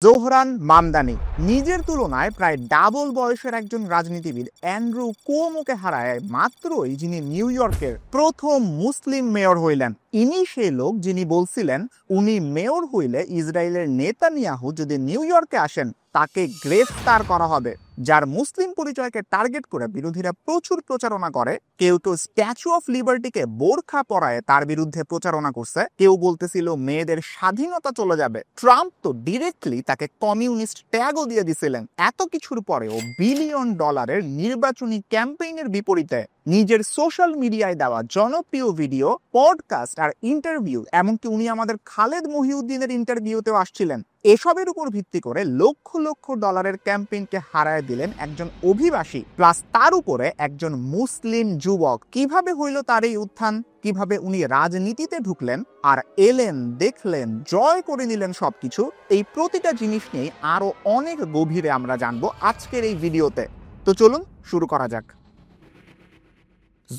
Zohran Mamdani নিজের তুলনায় প্রায় ডাবল বয়সের একজন রাজনীতিবিদ অ্যান্ড্রু কুওমোকে হারায় মাত্রই যিনি নিউ ইয়র্কের প্রথম মুসলিম মেয়র হইলেন। ইনি সেই লোক যিনি বলছিলেন উনি মেয়র হইলে ইসরায়েলের নেতানিয়াহু যদি নিউ ইয়র্কে আসেন তাকে গ্রেফতার করা হবে। যার মুসলিম পরিচয়কে টার্গেট করে বিরোধীরা প্রচুর প্রচারণা করে। কেউ কেউ স্ট্যাচু অফ লিবার্টিকে বোরখা পরায় তার বিরুদ্ধে প্রচারণা করছে, কেউ বলতেছিল মেয়েদের স্বাধীনতা চলে যাবে। ট্রাম্প তো ডিরেক্টলি তাকে কমিউনিস্ট ট্যাগও দিয়ে দিছিলেন। এত কিছুর পরেও বিলিয়ন ডলারের নির্বাচনী ক্যাম্পেইনের বিপরীতে নিজের সোশ্যাল মিডিয়ায় দেওয়া জনপ্রিয় ভিডিও, পডকাস্ট আর ইন্টারভিউ, এমনকি উনি আমাদের খালেদ মহিউদ্দিনের ইন্টারভিউতেও আসছিলেন, এসবের উপর ভিত্তি করে লক্ষ লক্ষ ডলারের ক্যাম্পেইনকে হারায় দিলেন একজন অভিবাসী, প্লাস তার উপরে একজন মুসলিম যুবক। কিভাবে হইল তার এই উত্থান, কিভাবে উনি রাজনীতিতে ঢুকলেন আর এলেন, দেখলেন, জয় করে নিলেন সবকিছু, এই প্রতিটা জিনিস নিয়ে আরো অনেক গভীরে আমরা জানবো আজকের এই ভিডিওতে। তো চলুন শুরু করা যাক।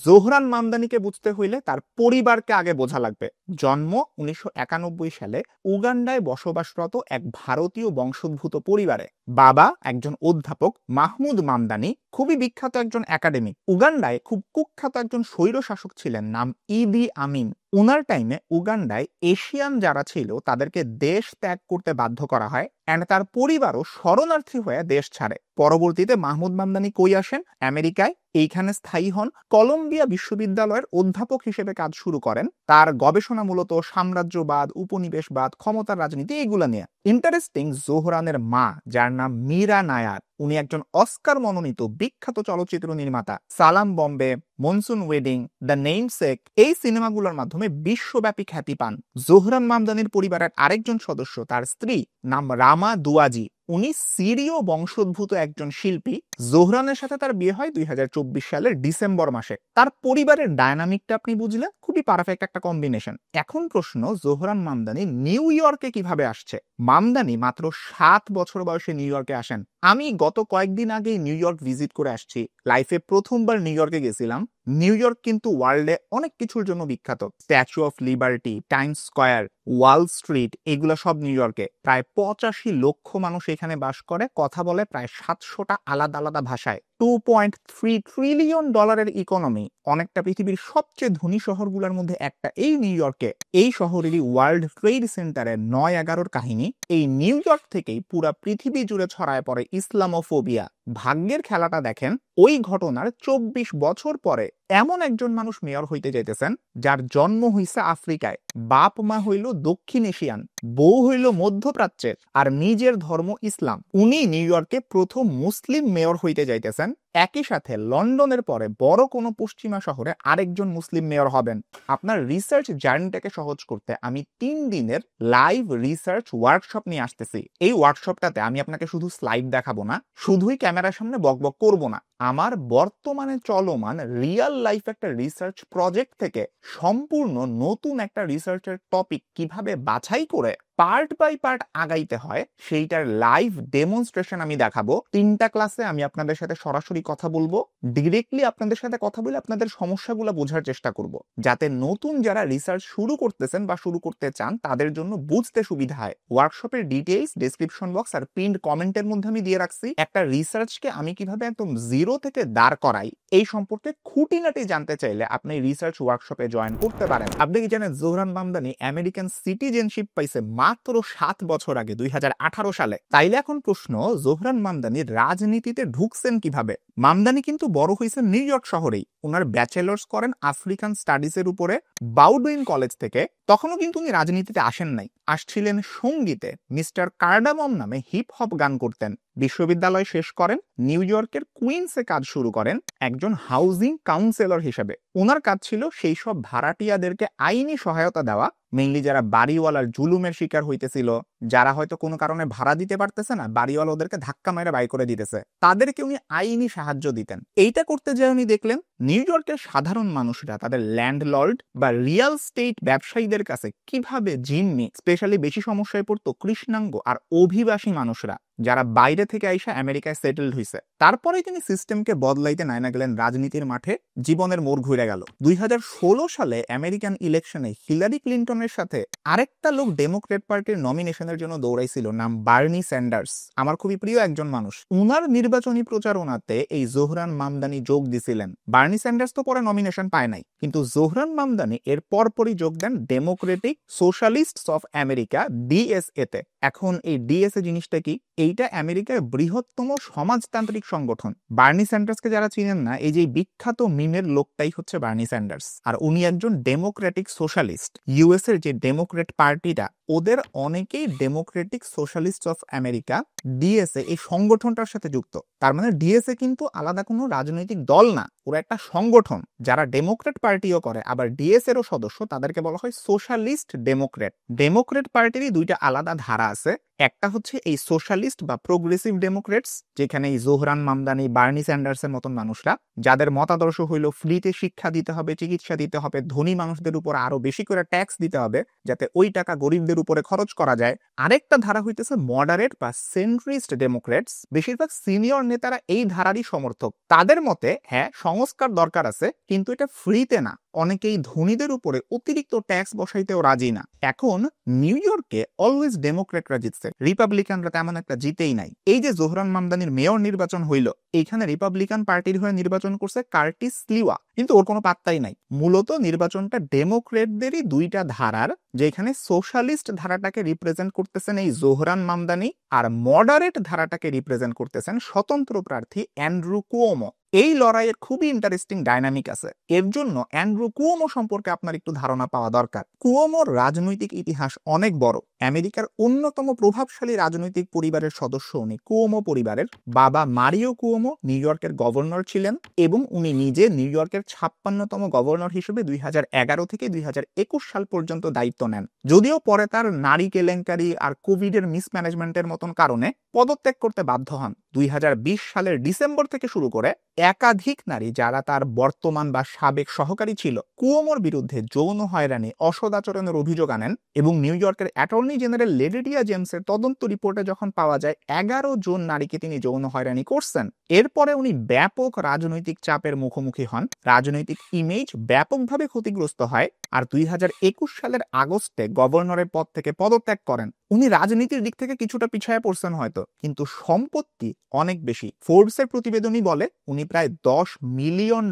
জোহরান মামদানিকে বুঝতে হইলে তার পরিবারকে আগে বোঝা লাগবে। জন্ম 1991 সালে উগান্ডায় বসবাসরত এক ভারতীয় বংশোদ্ভূত পরিবারে। বাবা একজন অধ্যাপক মাহমুদ মামদানি, খুবই বিখ্যাত একজন একাডেমিক। উগান্ডায় খুব কুখ্যাত একজন স্বৈর শাসক ছিলেন, নাম ইদি আমিন। উনার টাইমে উগান্ডায় এশিয়ান যারা ছিল তাদেরকে দেশ ত্যাগ করতে বাধ্য করা হয়, এন্ড তার পরিবারও শরণার্থী হয়ে দেশ ছাড়ে। পরবর্তীতে মাহমুদ মামদানি কই আসেন? আমেরিকায়। এইখানে স্থায়ী হন, কলম্বিয়া বিশ্ববিদ্যালয়ের অধ্যাপক হিসেবে কাজ শুরু করেন। তার গবেষণা মূলত সাম্রাজ্যবাদ, উপনিবেশবাদ, ক্ষমতার রাজনীতি, এইগুলা নিয়ে। ইন্টারেস্টিং, জোহরানের মা, যার নাম মীরা নায়ার, উনি একজন অস্কার মনোনীত বিখ্যাত চলচ্চিত্র নির্মাতা। সালাম Bombay, monsoon wedding, the namesake, এই সিনেমাগুলোর মাধ্যমে বিশ্বব্যাপী খ্যাতি পান। জোহরান মামদানির পরিবারের আরেকজন সদস্য, তার স্ত্রী, নাম রামা দুয়াজি, উনি সিরীয় বংশোদ্ভূত একজন শিল্পী। জোহরানের সাথে তার বিয়ে হয় 2024 সালের ডিসেম্বর মাসে। তার পরিবারের ডায়নামিকটা আপনি বুঝলেন, খুবই পারফেক্ট একটা কম্বিনেশন। এখন প্রশ্ন, জোহরান মামদানি নিউ ইয়র্কে কিভাবে আসছে? মামদানি মাত্র 7 বছর বয়সে নিউ ইয়র্কে আসেন। আমি গত কয়েকদিন আগেই নিউ ইয়র্ক ভিজিট করে আসছি। লাইফে প্রথমবার নিউ ইয়র্কে গেছিলাম। নিউ ইয়র্ক কিন্তু ওয়ার্ল্ডে অনেক কিছুর জন্য বিখ্যাত। Statue of liberty, Times square, Wall Street, এগুলো সব নিউ ইয়র্কে। প্রায় 85 লক্ষ মানুষ এখানে বাস করে, কথা বলে প্রায় 700টা আলাদা আলাদা ভাষায়। 2.3 ট্রিলিয়ন ডলারের ইকোনমি, অনেকটা পৃথিবীর সবচেয়ে ধনী শহরগুলোর মধ্যে একটা এই নিউ ইয়র্কে। এই শহরেরই ওয়ার্ল্ড ট্রেড সেন্টারে 9/11-র কাহিনী। এই নিউ ইয়র্ক থেকেই পুরা পৃথিবী জুড়ে ছড়ায় পড়ে ইসলামোফোবিয়া। ভাগ্যের খেলাটা দেখেন, ওই ঘটনার 24 বছর পরে এমন একজন মানুষ মেয়র হইতে যাইতেছেন যার জন্ম হইছে আফ্রিকায়, বাপ মা হইল দক্ষিণ এশিয়ান, বউ হইল মধ্যপ্রাচ্যের, আর নিজের ধর্ম ইসলাম। উনি নিউ ইয়র্কে প্রথম মুসলিম মেয়র হইতে যাইতেছেন। একই সাথে লন্ডনের পরে বড় কোনো পশ্চিমা শহরে আরেকজন মুসলিম মেয়র হবেন। আপনার রিসার্চ জার্নিটাকে সহজ করতে আমি 3 দিনের লাইভ রিসার্চ ওয়ার্কশপ নিয়ে আসতেছি। এই ওয়ার্কশপটাতে আমি আপনাকে শুধু স্লাইড দেখাবো না, শুধুই ক্যামেরার সামনে বকবক করব না। আমার বর্তমানে চলমান রিয়েল লাইফ একটা রিসার্চ প্রজেক্ট থেকে সম্পূর্ণ নতুন একটা রিসার্চের টপিক কিভাবে বাছাই করে পার্ট বাই পার্ট আগাইতে হয় সেইটার লাইভ ডেমনস্ট্রেশন আমি দেখাবো। 3টা ক্লাসে আমি আপনাদের সাথে সরাসরি কথা বলবো, ডিরেক্টলি আপনাদের সাথে কথা বলে আপনাদের সমস্যাগুলো বোঝার চেষ্টা করব, যাতে নতুন যারা রিসার্চ শুরু করতেছেন বা শুরু করতে চান তাদের জন্য বুঝতে সুবিধা হয়। ওয়ার্কশপের ডিটেইলস ডেসক্রিপশন বক্স আর পিন্ড কমেন্টের মধ্যে আমি দিয়ে রাখছি। একটা রিসার্চকে আমি কিভাবে একদম জিরো থেকে দাঁড় করাই এই সম্পর্কে খুঁটিনাটি জানতে চাইলে আপনি রিসার্চ ওয়ার্কশপে জয়েন করতে পারেন। আপনি কি জানেন জোহরান মামদানি আমেরিকান সিটিজেনশিপ পাইছে মাত্র 7 বছর আগে, 2018 সালে। তাইলে এখন প্রশ্ন, জোহরান মামদানি রাজনীতিতে ঢুকছেন কিভাবে? মামদানি কিন্তু বড় হয়েছে নিউ ইয়র্ক শহরেই। ওনার ব্যাচেলার্স করেন আফ্রিকান স্টাডিজের উপরে বাউডুইন কলেজ থেকে। তখনও কিন্তু উনি রাজনীতিতে আসেন নাই, আসছিলেন সঙ্গীতে। মিস্টার কার্ডামম নামে হিপ হপ গান করতেন। বিশ্ববিদ্যালয় শেষ করেন, নিউ ইয়র্কের কুইন্সে কাজ শুরু করেন একজন হাউজিং কাউন্সিলর হিসেবে। ওনার কাজ ছিল সেই সব ভাড়াটিয়াদেরকে আইনি সহায়তা দেওয়া, মেইনলি যারা বাড়িওয়ালার জুলুমের শিকার হইতেছিল, যারা হয়তো কোনো কারণে ভাড়া দিতে পারতেছে না, বাড়িওয়ালা ওদেরকে ধাক্কা মেরে বাই করে দিতেছে, তাদেরকে উনি আইনি সাহায্য দিতেন। এইটা করতে যেয়ে উনি দেখলেন নিউ ইয়র্কের সাধারণ মানুষরা তাদের ল্যান্ডলর্ড বা রিয়েল স্টেট ব্যবসায়ীদের কাছে কিভাবে জিম্মি, স্পেশালি বেশি সমস্যায় পড়তো কৃষ্ণাঙ্গ আর অভিবাসী মানুষরা। যারা বাইরে থেকে আইসা আমেরিকায় সেটেলড হয়েছে। তারপরে তিনি সিস্টেমকে বদলাইতে নাইনা গেলেন রাজনীতির মাঠে, জীবনের মোড় ঘুরে গেল। 2016 সালে আমেরিকান ইলেকশনে হিলারি ক্লিন্টনের সাথে আরেকটা লোক ডেমোক্রেট পার্টির নমিনেশনের জন্য দৌড়াইছিল, নাম বার্নি স্যান্ডার্স। আমার খুবই প্রিয় একজন মানুষ। উনার নির্বাচনী প্রচারণাতে এই জোহরান মামদানি যোগ দিছিলেন। বার্নি স্যান্ডার্স তো পরে নমিনেশন পায় নাই, কিন্তু জোহরান মামদানি এর পরপরই যোগ দেন ডেমোক্রেটিক সোশ্যালিস্টস অফ আমেরিকা, ডিএসএ তে। এখন এই ডিএসএ জিনিসটা কি? এইটা আমেরিকার বৃহত্তম সমাজতান্ত্রিক সংগঠন। বার্নি স্যান্ডার্সকে যারা চিনেন না, এই যে বিখ্যাত মিমের লোকটাই হচ্ছে বার্নি স্যান্ডার্স, আর উনি একজন ডেমোক্রেটিক সোশ্যালিস্ট। ইউএস এর যে ডেমোক্রেট পার্টিটা, ওদের অনেকেই Democratic socialist of America, DSA, এই সংগঠনটার সাথে যুক্ত। তার মানে ডিএসএ কিন্তু আলাদা কোনো রাজনৈতিক দল না, ওরা একটা সংগঠন যারা ডেমোক্রেট পার্টিও করে, আবার ডিএসএ এরও সদস্য। তাদেরকে বলা হয় সোশ্যালিস্ট ডেমোক্রেট। ডেমোক্রেট পার্টিরই দুইটা আলাদা ধারা আছে। একটা হচ্ছে এই সোশ্যালিস্ট বা প্রোগ্রেসিভ ডেমোক্রেটস, যেখানে এই জোহরান মামদানি, বার্নি স্যান্ডার্সের মতন মানুষরা, যাদের মতাদর্শ হইল ফ্রিতে শিক্ষা দিতে হবে, চিকিৎসা দিতে হবে, ধনী মানুষদের উপর আরো বেশি করে ট্যাক্স দিতে হবে, যাতে ওই টাকা গরিবদের উপরে খরচ করা যায়। আরেকটা ধারা হইতেছে মডারেট বা সেন্ট্রিস্ট ডেমোক্রেটস। বেশিরভাগ সিনিয়র নেতারা এই ধারারই সমর্থক। তাদের মতে হ্যাঁ, সংস্কার দরকার আছে, কিন্তু এটা ফ্রিতে না। অনেকেই ধনীদের উপরে অতিরিক্ত ট্যাক্স বসাইতেও রাজি না। এখন নিউ ইয়র্কে অলওয়েজ ডেমোক্রেটরা জিতছে, রিপাবলিকানরা তেমন একটা জিতেই নাই। এই যে জোহরান মামদানির মেয়র নির্বাচন হইল, এইখানে রিপাবলিকান পার্টির হয়ে নির্বাচন করছে কার্টিস স্লিওয়া, কিন্তু ওর কোনো পাত্তাই নাই। মূলত নির্বাচনটা ডেমোক্রেটদেরই দুইটা ধারার, যেখানে সোশ্যালিস্ট ধারাটাকে রিপ্রেজেন্ট করতেছেন এই জোহরান মামদানি, আর মডারেট ধারাটাকে রিপ্রেজেন্ট করতেছেন স্বতন্ত্র প্রার্থী অ্যান্ড্রু কুওমো। এই লড়াইয়ের খুবই ইন্টারেস্টিং ডাইনামিক আছে। এর জন্য অ্যান্ড্রু কুওমো সম্পর্কে আপনার একটু ধারণা পাওয়া দরকার। কুওমোর রাজনৈতিক ইতিহাস অনেক বড়। আমেরিকার অন্যতম প্রভাবশালী রাজনৈতিক পরিবারের সদস্য উনি। কুওমো পরিবারের বাবা মারিও কুওমো নিউ ইয়র্কের গভর্নর ছিলেন, এবং উনি নিজে নিউ ইয়র্কের 56তম গভর্নর হিসেবে 2011 থেকে 2021 সাল পর্যন্ত দায়িত্ব নেন। যদিও পরে তার নারী কেলেঙ্কারি আর কোভিডের মিসম্যানেজমেন্টের মতন কারণে পদত্যাগ করতে বাধ্য হন। 2020 সালের ডিসেম্বর থেকে শুরু করে একাধিক নারী, যারা তার বর্তমান বা সাবেক সহকারী ছিল, কুওমোর বিরুদ্ধে যৌন হয়রানি, অসদাচরণের অভিযোগ আনেন। এবং নিউ ইয়র্কের অ্যাটর্নি জেনারেল লেডিডিয়া জেমসের তদন্ত রিপোর্টে যখন পাওয়া যায় 11 জন নারীকে তিনি যৌন হয়রানি করছেন, এরপরে উনি ব্যাপক রাজনৈতিক চাপের মুখোমুখি হন। রাজনৈতিক ইমেজ ব্যাপকভাবে ক্ষতিগ্রস্ত হয়, আর 2021 সালের আগস্টে গভর্নরের পদ থেকে পদত্যাগ করেন। উনি রাজনীতির দিক থেকে কিছুটা পিছায় পড়ছেন হয়তো, কিন্তু সম্পত্তি অনেক বেশি। ফোর্বসের প্রতিবেদনই বলে উনি প্রায় $10 মিলিয়ন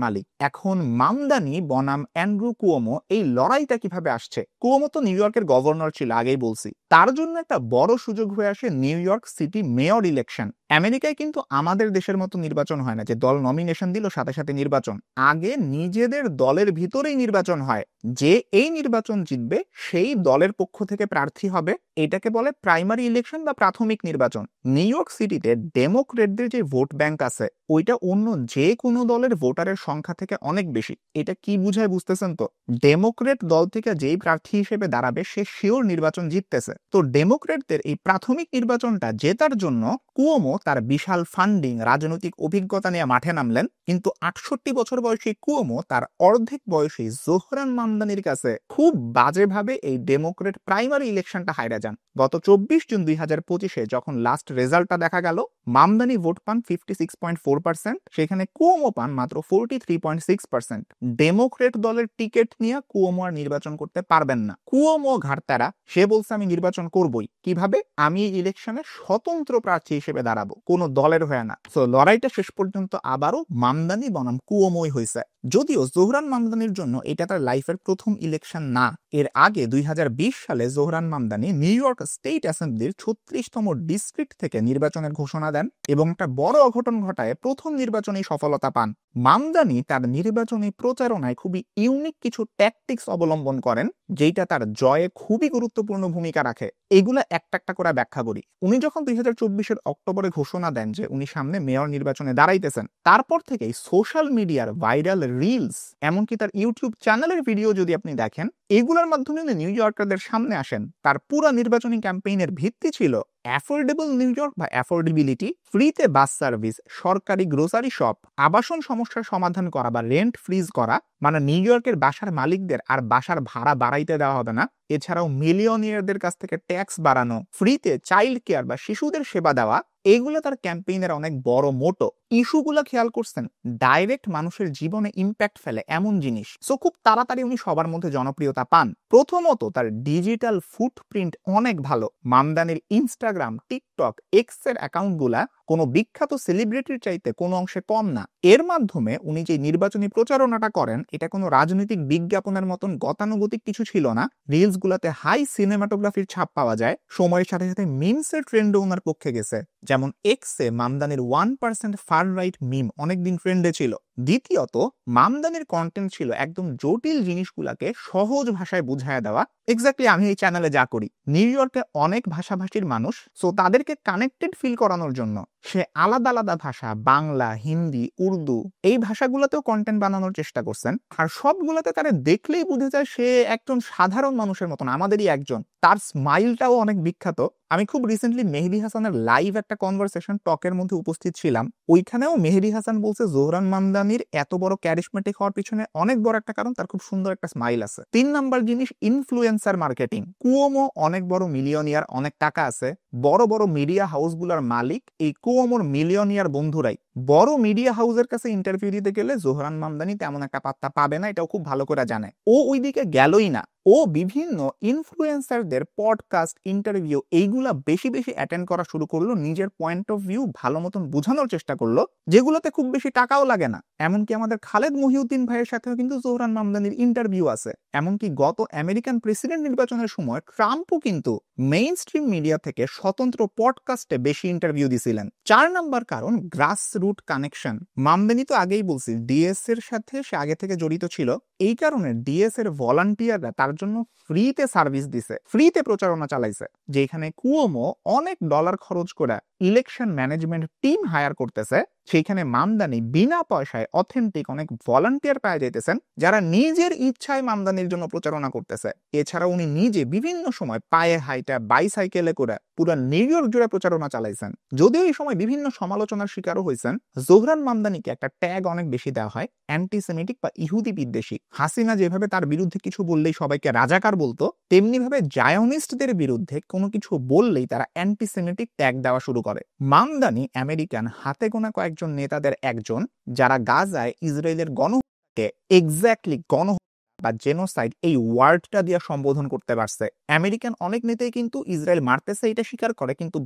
মালিক। এখন মামদানি বনাম অ্যান্ড্রু কুওমো, এই লড়াইটা কিভাবে আসছে? কুওমো তো নিউ ইয়র্কের গভর্নর ছিল, আগেই বলছি। তার জন্য একটা বড় সুযোগ হয়ে আসে new York city mayor election. আমেরিকায় কিন্তু আমাদের দেশের মতো নির্বাচন হয় না যে দল নমিনেশন দিল সাথে সাথে নির্বাচন। আগে নিজেদের দলের ভিতরেই নির্বাচন হয়। যে এই নির্বাচন জিতবে সেই দলের পক্ষ থেকে প্রার্থী হবে। এটাকে বলে প্রাইমারি ইলেকশন বা প্রাথমিক নির্বাচন। নিউ ইয়র্ক সিটিতে ডেমোক্রেটদের যে ভোট ব্যাংক আছে, ওইটা অন্য যে কোনো দলের ভোটারের সংখ্যা থেকে অনেক বেশি। এটা কি বুঝায় বুঝতেছেন তো? ডেমোক্রেট দল থেকে যেই প্রার্থী হিসেবে দাঁড়াবে সে শিওর নির্বাচন জিততেছে। তো ডেমোক্রেটদের এই প্রাথমিক নির্বাচনটা জেতার জন্য কুওমো তার বিশাল ফান্ডিং, রাজনৈতিক অভিজ্ঞতা নিয়ে মাঠে নামলেন। কিন্তু 68 বছর বয়সী কুওমো তার অর্ধেক বয়সী জোহরান মামদানির কাছে খুব বাজেভাবে এই ডেমোক্রেট প্রাইমারি ইলেকশনটা হাইরা যান। গত 24 জুন 2025-এ যখন লাস্ট রেজাল্টটা দেখা গেল, মামদানি ভোট পান 56.4%, সেখানে কুওমো পান মাত্র 43.6%। ডেমোক্রেট দলের টিকিট নিয়ে কুওমো আর নির্বাচন করতে পারবেন না। কুওমো ঘাড়তারা, সে বলছে আমি নির্বাচন করবই। কিভাবে? আমি এই ইলেকশনে স্বতন্ত্র প্রার্থী হিসেবে দাঁড়াবো, কোনো দলের হয়ে না। সো লড়াইটা শেষ পর্যন্ত আবারও মামদানি বনাম কুওমোই হয়েছে। যদিও জোহরান মামদানির জন্য এটা তার লাইফের প্রথম ইলেকশন না। এর আগে 2020 সালে Zohran Mamdani New York state অ্যাসেম্বলির 36তম ডিস্ট্রিক্ট থেকে নির্বাচনের ঘোষণা দেন এবং একটা বড় অঘটন ঘটায় প্রথম নির্বাচনেই সফলতা পান। মামদানি তার নির্বাচনী প্রচারণায় খুবই ইউনিক কিছু ট্যাকটিক্স অবলম্বন করেন, যেটা তার জয়ে খুবই গুরুত্বপূর্ণ ভূমিকা রাখে। এগুলা একটা একটা করে ব্যাখ্যা করি। উনি যখন 2024-এর অক্টোবরে ঘোষণা দেন যে উনি সামনে মেয়র নির্বাচনে দাঁড়াইতেছেন, তারপর থেকেই সোশ্যাল মিডিয়ার ভাইরাল রিলস, এমনকি তার ইউটিউব চ্যানেলের ভিডিও যদি আপনি দেখেন, এগুলোর মাধ্যমে উনি নিউ ইয়র্কারদের সামনে আসেন। তার পুরো নির্বাচনী ক্যাম্পেইনের ভিত্তি ছিল অ্যাফোর্ডেবল নিউ ইয়র্ক বা অ্যাফোর্ডেবিলিটি, ফ্রিতে বাস সার্ভিস, সরকারি গ্রোসারি শপ, আবাসন সমস্যার সমাধান করা বা রেন্ট ফ্রিজ করা, মানে নিউ ইয়র্কের বাসার মালিকদের আর বাসার ভাড়া বাড়াইতে দেওয়া হবে না। এছাড়াও মিলিয়নিয়ারদের কাছ থেকে ট্যাক্স বাড়ানো, ফ্রিতে চাইল্ড কেয়ার বা শিশুদের সেবা দেওয়া, এগুলো তার ক্যাম্পেইনের অনেক বড় মোটো। ইস্যুগুলো খেয়াল করছেন, ডাইরেক্ট মানুষের জীবনে ইম্প্যাক্ট ফেলে এমন জিনিস, সো খুব তাড়াতাড়ি উনি সবার মধ্যে জনপ্রিয়তা পান। প্রথমত তার ডিজিটাল ফুটপ্রিন্ট অনেক ভালো। মামদানির ইনস্টাগ্রাম, টিকটক, এক্স এর অ্যাকাউন্টগুলা কোনো বিখ্যাত সেলিব্রিটির চাইতে কোনো অংশে কম না। এর মাধ্যমে উনি যে নির্বাচনী প্রচারণাটা করেন, এটা কোনো রাজনৈতিক বিজ্ঞাপনের মতন গতানুগতিক কিছু ছিল না। রিলস গুলাতে হাই সিনেমাটোগ্রাফির ছাপ পাওয়া যায়। সময়ের সাথে সাথে মিমসের ট্রেন্ডও ওনার পক্ষে গেছে। যেমন এক্সে মামদানির 1% ফার রাইট মিম অনেকদিন ট্রেন্ডে ছিল। দ্বিতীয়ত, মামদানির কন্টেন্ট ছিল একদম জটিল জিনিসগুলাকে সহজ ভাষায় বুঝায় দেওয়া। এক্স্যাক্টলি আমি এই চ্যানেলে যা করি। নিউ ইয়র্কে অনেক ভাষাভাষীর মানুষ, সো তাদেরকে কানেক্টেড ফিল করানোর জন্য সে আলাদা আলাদা ভাষা, বাংলা, হিন্দি, উর্দু, এই ভাষাগুলোতেও কন্টেন্ট বানানোর চেষ্টা করছেন। আর সবগুলোতে তারা দেখলেই বুঝে যায় সে একজন সাধারণ মানুষের মতন, আমাদেরই একজন। তার স্মাইলটাও অনেক বিখ্যাত। আমি খুব রিসেন্টলি মেহেদী হাসানের লাইভ একটা কনভারসেশন টকের মধ্যে উপস্থিত ছিলাম। ওইখানেও মেহেদী হাসান বলছে জোহরান মামদানির এত বড় ক্যারিশমেটিক হওয়ার পিছনে অনেক বড় একটা কারণ তার খুব সুন্দর একটা স্মাইল আছে। 3 নাম্বার জিনিস, ইনফ্লুয়েন্সার মার্কেটিং। কুওমো অনেক বড় মিলিয়নিয়ার, অনেক টাকা আছে। বড় বড় মিডিয়া হাউসগুলোর মালিক এই কুওমোর মিলিয়নিয়ার বন্ধুরাই। বড় মিডিয়া হাউসের কাছে ইন্টারভিউ দিতে গেলে জোহরান মামদানি তেমন একটা পাত্তা পাবে না, এটাও খুব ভালো করে জানে। ও ওইদিকে গেলই না, ও বিভিন্ন ইনফ্লুয়েন্সারদের পডকাস্ট, ইন্টারভিউ এইগুলা বেশি বেশি অ্যাটেন্ড করা শুরু করলো। নিজের পয়েন্ট অফ ভিউ ভালো মতন বোঝানোর চেষ্টা করলো, যেগুলোতে খুব বেশি টাকাও লাগে না। এমনকি আমাদের খালেদ মহিউদ্দিন ভাইয়ের সাথেও কিন্তু জোহরান মামদানির ইন্টারভিউ আছে। এমনকি গত আমেরিকান প্রেসিডেন্ট নির্বাচনের সময় ট্রাম্পও কিন্তু মেইন স্ট্রিম মিডিয়া থেকে স্বতন্ত্র পডকাস্টে বেশি ইন্টারভিউ দিছিলেন। 4 নাম্বার কারণ, গ্রাস রুট কানেকশন। মামদানি তো আগেই বলছি ডিএস এর সাথে সে আগে থেকে জড়িত ছিল। এই কারণে ডিএস এর ভলান্টিয়াররা তার জন্য ফ্রিতে সার্ভিস দিছে, ফ্রিতে প্রচারণা চালাইছে। যেখানে কুওমো অনেক ডলার খরচ করে ইলেকশন ম্যানেজমেন্ট টিম হায়ার করতেছে, সেইখানে মামদানি বিনা পয়সায় অথেন্টিক অনেক ভলান্টিয়ার পাওয়া যাইতেছেন, যারা নিজের ইচ্ছায় মামদানির জন্য প্রচারণা করতেছে। এছাড়া উনি নিজে বিভিন্ন সময় পায়ে হাইটা বাইসাইকেলে করে পুরো নিউ ইয়র্ক জুড়ে প্রচারণা চালাইছেন। যদিও এই সময় বিভিন্ন সমালোচনার শিকারও হয়েছেন। জোহরান মামদানিকে একটা ট্যাগ অনেক বেশি দেওয়া হয়, অ্যান্টিসেমিটিক বা ইহুদি বিদ্বেষী। হাসিনা যেভাবে তার বিরুদ্ধে কিছু বললেই সবাইকে রাজাকার বলতো, তেমনি ভাবে জায়োনিস্টদের বিরুদ্ধে কোনো কিছু বললেই তারা অ্যান্টিসেমিটিক ট্যাগ দেওয়া শুরু করে। মামদানি আমেরিকান হাতে গোনা কয়েকজন নেতাদের একজন, যারা গাজায় ইসরায়েলের গণহত্যাকে এক্স্যাক্টলি গণহত্যা বা জেনোসাইড এই ওয়ার্ডটা দিয়ে সম্বোধন করতে পারছে। আমেরিকান অনেক নেতাই কিন্তু ইসরায়েল মারতেছে এটা স্বীকার করে, কিন্তু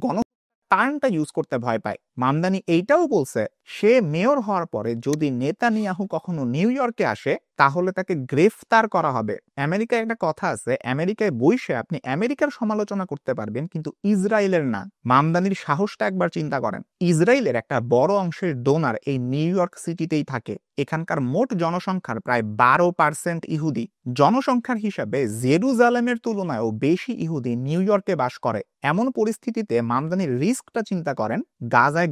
টার্মটা ইউজ করতে ভয় পায়। মামদানি এইটাও বলছে সে মেয়র হওয়ার পরে যদি নেতানিয়াহু কখনো নিউ ইয়র্কে আসে তাহলে তাকে গ্রেফতার করা হবে। আমেরিকায় একটা কথা আছে, আমেরিকায় বইসে আপনি আমেরিকার সমালোচনা করতে পারবেন কিন্তু ইসরায়েলের না। মামদানির সাহসটা একবার চিন্তা করেন। ইসরায়েলের একটা বড় অংশের ডোনার এই নিউ ইয়র্ক সিটিতেই থাকে। এখানকার মোট জনসংখ্যার প্রায় 12% ইহুদি। জনসংখ্যার হিসাবে জেরুজালেমের তুলনায়ও বেশি ইহুদি নিউ ইয়র্কে বাস করে। এমন পরিস্থিতিতে মামদানির রিস্কটা চিন্তা করেন। গাজায়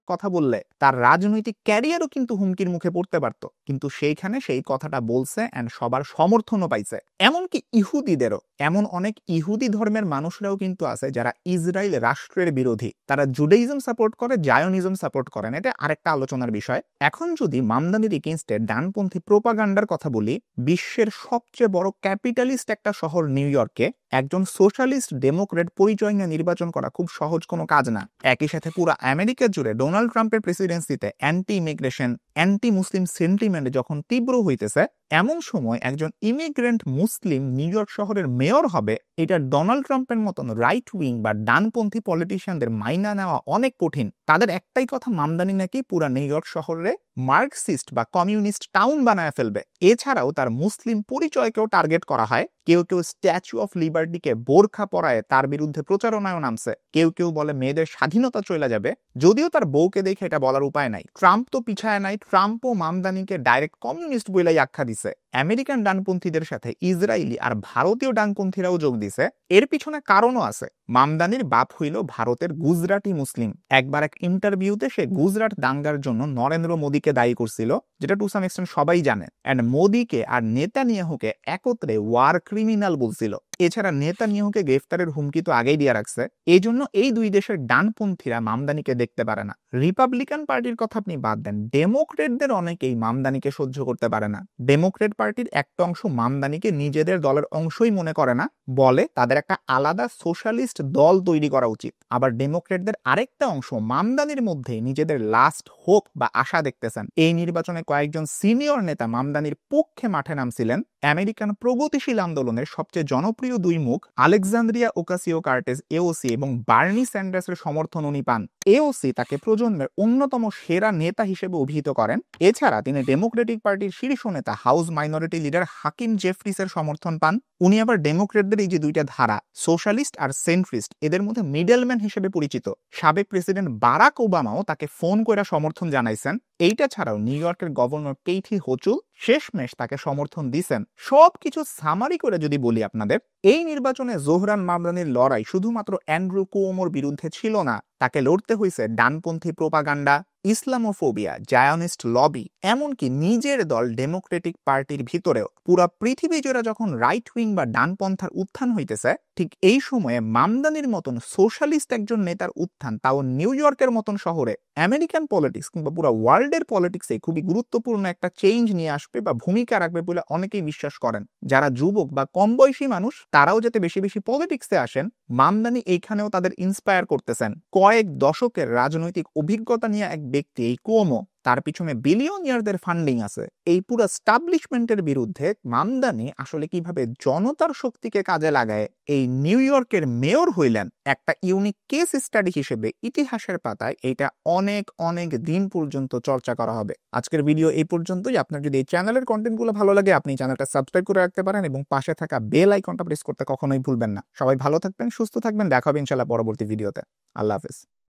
কথা বললে তার রাজনৈতিক ক্যারিয়ারও কিন্তু হুমকির মুখে পড়তে পারত, কিন্তু সেইখানে সেই কথাটা বলছে এন্ড সবার সমর্থনও পাইছে। এমনকি ইহুদিদেরও। এমন অনেক ইহুদি ধর্মের মানুষরাও কিন্তু আছে যারা ইসরায়েল রাষ্ট্রের বিরোধী। তারা জুডাইজম সাপোর্ট করে, জায়োনিজম সাপোর্ট করেন। এটা আরেকটা আলোচনার বিষয়। এখন যদি মামদানির এগেইনস্টে ডানপন্থী প্রোপাগান্ডার কথা বলি, বিশ্বের সবচেয়ে বড় ক্যাপিটালিস্ট একটা শহর নিউ ইয়র্কে একজন সোশ্যালিস্ট ডেমোক্রেট পরিচয় নিয়ে নির্বাচন করা খুব সহজ কোনো কাজ না। একই সাথে পুরো আমেরিকা জুড়ে ডোনাল্ড ট্রাম্পের প্রেসিডেন্সিতে anti immigration, anti Muslim sentiment যখন তীব্র হইতেছে, এমন সময় একজন ইমিগ্রেন্ট মুসলিম নিউ ইয়র্ক শহরের মেয়র হবে, এটা ডোনাল্ড ট্রাম্পের মতন রাইট উইং বা ডানপন্থী পলিটিশিয়ানদের মাইনা নেওয়া অনেক কঠিন। তাদের একটাই কথা, মামদানি নাকি পুরা নিউ ইয়র্ক শহরে মার্কসিস্ট বা কমিউনিস্ট টাউন বানায় ফেলবে। এছাড়াও তার মুসলিম পরিচয়কেও টার্গেট করা হয়। কেউ কেউ স্ট্যাচু অফ লিবার্টিকে বোরখা পরায় তার বিরুদ্ধে প্রচারণায় নামছে। কেউ কেউ বলে মেয়েদের স্বাধীনতা চলে যাবে। যদিও তার বউকে দেখে এটা বলার উপায় নাই। ট্রাম্প তো পিছায় নাই, ট্রাম্পও মামদানিকে ডাইরেক্ট কমিউনিস্ট বলেই আখ্যা দিছে। আমেরিকান ডানপন্থীদের সাথে ইসরায়েলি আর ভারতীয় ডানপন্থীরাও যোগ দিছে, এর পিছনে কারণও আছে। মামদানির বাপ হইল ভারতের গুজরাটি মুসলিম। একবার এক ইন্টারভিউতে সে গুজরাট দাঙ্গার জন্য নরেন্দ্র মোদীকে দায়ী করছিল, যেটা টু সাম এক্সটেন্ট সবাই জানে। এন্ড মোদীকে আর নেতানিয়াহুকে একত্রে ওয়ার ক্রিমিনাল বলছিল। এছাড়া নেতানিয়াহুকে গ্রেফতারের হুমকি তো আগেই দিয়ে রাখছে। এই জন্য এই দুই দেশের ডানপন্থীরা মামদানিকে দেখতে পারে না। রিপাবলিকান পার্টির কথা আপনি বাদ দেন, ডেমোক্রেটদের অনেকেই মামদানিকে সহ্য করতে পারে না। ডেমোক্রেট পার্টির একটা অংশ মামদানিকে নিজেদের দলের অংশই মনে করে না, বলে তাদের একটা আলাদা সোশ্যালিস্ট দল তৈরি করা উচিত। আবার ডেমোক্রেটদের আরেকটা অংশ মামদানির মধ্যে নিজেদের লাস্ট হোপ বা আশা দেখতেছেন। এই নির্বাচনে কয়েকজন সিনিয়র নেতা মামদানির পক্ষে মাঠে নামছিলেন। আমেরিকান প্রগতিশীল আন্দোলনের সবচেয়ে জনপ্রিয় দুই মুখ আলেকজান্দ্রিয়া ওকাসিও-কর্টেজ এওসি এবং বার্নি স্যান্ডার্সের সমর্থন উনি পান। এওসি তাকে প্রজন্মের অন্যতম সেরা নেতা হিসেবে অভিহিত করেন। এছাড়া তিনি ডেমোক্রেটিক পার্টির শীর্ষ নেতা হাউস মাইনরিটি লিডার হাকিম জেফরিসের সমর্থন পান। উনি আবার ডেমোক্রেটদের এই যে দুইটা ধারা, সোশ্যালিস্ট আর সেন্ট্রিস্ট, এদের মধ্যে মিডলম্যান হিসেবে পরিচিত। সাবেক প্রেসিডেন্ট বারাক ওবামাও তাকে ফোন করে সমর্থন জানাইছেন। এইটা ছাড়াও নিউ ইয়র্কের গভর্নর কেইথি হোচুল শেষমেশ তাকে সমর্থন দিছেন। সবকিছু সামারি করে যদি বলি আপনাদের, এই নির্বাচনে জোহরান মামদানির লড়াই শুধুমাত্র অ্যান্ড্রু কুওমোর বিরুদ্ধে ছিল না, তাকে লড়তে হয়েছে ডানপন্থী প্রোপাগান্ডা, ইসলামোফোবিয়া, জায়নিস্ট লবি, এমনকি নিজের দল ডেমোক্রেটিক পার্টির ভিতরেও। পুরা পৃথিবী জুড়ে যখন রাইট উইং বা ডানপন্থার উত্থান হইতেছে, ঠিক এই সময়ে মামদানির মতন সোশ্যালিস্ট একজন নেতার উত্থান, তাও নিউ ইয়র্কের মতন শহরে, আমেরিকান পলিটিক্স কিংবা পুরো ওয়ার্ল্ডের পলিটিক্সে খুবই গুরুত্বপূর্ণ একটা চেঞ্জ নিয়ে আসবে বা ভূমিকা রাখবে বলে অনেকেই বিশ্বাস করেন। যারা যুবক বা কম বয়সী মানুষ, তারাও যাতে বেশি বেশি পলিটিক্সে আসেন, মামদানি এইখানেও তাদের ইন্সপায়ার করতেছেন। কয়েক দশকের রাজনৈতিক অভিজ্ঞতা নিয়ে এক ব্যক্তি এই কুওমো, তার পিছনে বিলিয়নিয়ারদের ফান্ডিং আছে। এই পুরো স্টাবলিশমেন্টের বিরুদ্ধে মামদানি আসলে কিভাবে জনতার শক্তিকে কাজে লাগায় এই নিউ ইয়র্কের মেয়র হইলেন, একটা ইউনিক কেস স্টাডি হিসেবে ইতিহাসের পাতায় এটা অনেক অনেক দিন পর্যন্ত চর্চা করা হবে। আজকের ভিডিও এই পর্যন্তই। আপনার যদি এই চ্যানেলের কন্টেন্টগুলো ভালো লাগে, আপনি চ্যানেলটা সাবস্ক্রাইব করে রাখতে পারেন এবং পাশে থাকা বেল আইকনটা প্রেস করতে কখনোই ভুলবেন না। সবাই ভালো থাকবেন, সুস্থ থাকবেন, দেখা হবে ইনশাআল্লাহ পরবর্তী ভিডিওতে। আল্লাহ হাফেজ।